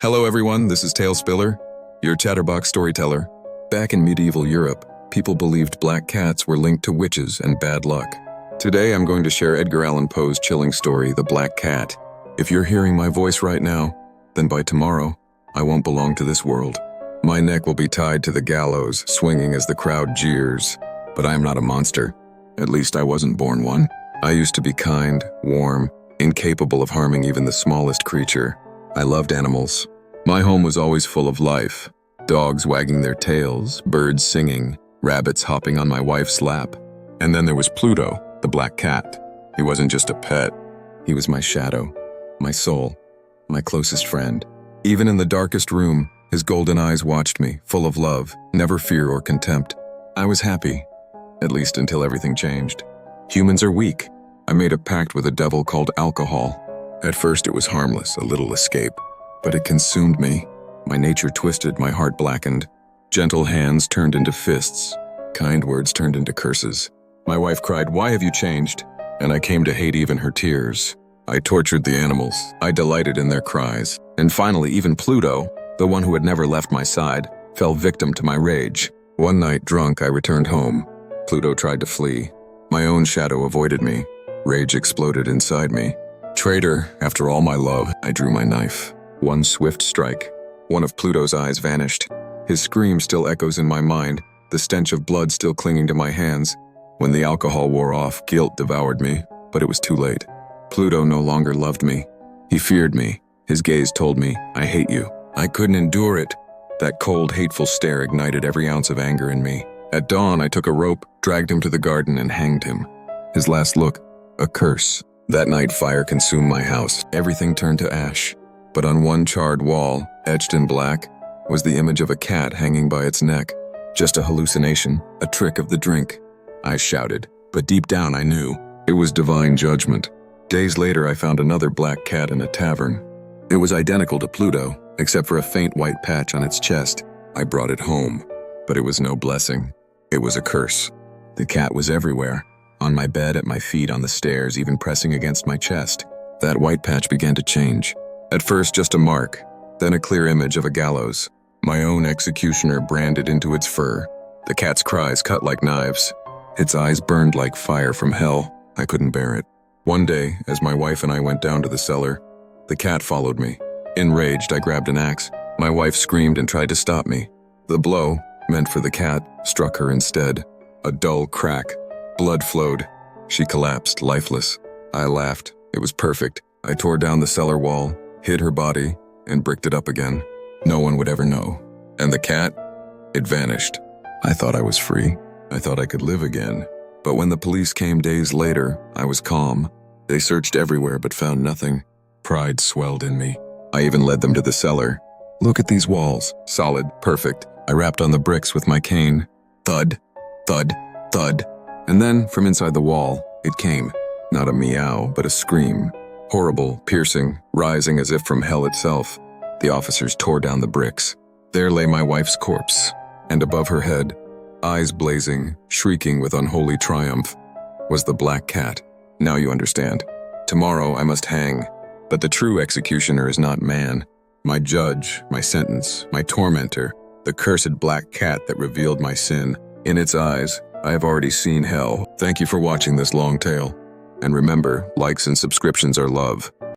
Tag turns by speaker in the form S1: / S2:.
S1: Hello everyone, this is Tale Spiller, your chatterbox storyteller. Back in medieval Europe, people believed black cats were linked to witches and bad luck. Today I'm going to share Edgar Allan Poe's chilling story, The Black Cat. If you're hearing my voice right now, then by tomorrow, I won't belong to this world. My neck will be tied to the gallows, swinging as the crowd jeers. But I am not a monster. At least I wasn't born one. I used to be kind, warm, incapable of harming even the smallest creature. I loved animals. My home was always full of life. Dogs wagging their tails, birds singing, rabbits hopping on my wife's lap. And then there was Pluto, the black cat. He wasn't just a pet. He was my shadow, my soul, my closest friend. Even in the darkest room, his golden eyes watched me, full of love, never fear or contempt. I was happy, at least until everything changed. Humans are weak. I made a pact with a devil called alcohol. At first it was harmless, a little escape. But it consumed me. My nature twisted, my heart blackened. Gentle hands turned into fists. Kind words turned into curses. My wife cried, "Why have you changed?" And I came to hate even her tears. I tortured the animals. I delighted in their cries. And finally, even Pluto, the one who had never left my side, fell victim to my rage. One night, drunk, I returned home. Pluto tried to flee. My own shadow avoided me. Rage exploded inside me. Traitor, after all my love, I drew my knife. One swift strike. One of Pluto's eyes vanished. His scream still echoes in my mind, the stench of blood still clinging to my hands. When the alcohol wore off, guilt devoured me, but it was too late. Pluto no longer loved me. He feared me. His gaze told me, "I hate you." I couldn't endure it. That cold, hateful stare ignited every ounce of anger in me. At dawn, I took a rope, dragged him to the garden, and hanged him. His last look, a curse. That night, fire consumed my house. Everything turned to ash. But on one charred wall, etched in black, was the image of a cat hanging by its neck. Just a hallucination, a trick of the drink. I shouted, but deep down I knew it was divine judgment. Days later, I found another black cat in a tavern. It was identical to Pluto, except for a faint white patch on its chest. I brought it home, but it was no blessing. It was a curse. The cat was everywhere, on my bed, at my feet, on the stairs, even pressing against my chest. That white patch began to change. At first, just a mark, then a clear image of a gallows. My own executioner branded into its fur. The cat's cries cut like knives. Its eyes burned like fire from hell. I couldn't bear it. One day, as my wife and I went down to the cellar, the cat followed me. Enraged, I grabbed an axe. My wife screamed and tried to stop me. The blow, meant for the cat, struck her instead. A dull crack. Blood flowed. She collapsed, lifeless. I laughed. It was perfect. I tore down the cellar wall, hid her body, and bricked it up again. No one would ever know. And the cat? It vanished. I thought I was free. I thought I could live again. But when the police came days later, I was calm. They searched everywhere but found nothing. Pride swelled in me. I even led them to the cellar. Look at these walls. Solid, perfect. I rapped on the bricks with my cane. Thud, thud, thud. And then, from inside the wall, it came. Not a meow, but a scream. Horrible, piercing, rising as if from hell itself. The officers tore down the bricks. There lay my wife's corpse, and above her head, eyes blazing, shrieking with unholy triumph, was the black cat. Now you understand. Tomorrow I must hang, but the true executioner is not man. My judge, my sentence, my tormentor, the cursed black cat that revealed my sin. In its eyes, I have already seen hell. Thank you for watching this long tale. And remember, likes and subscriptions are love.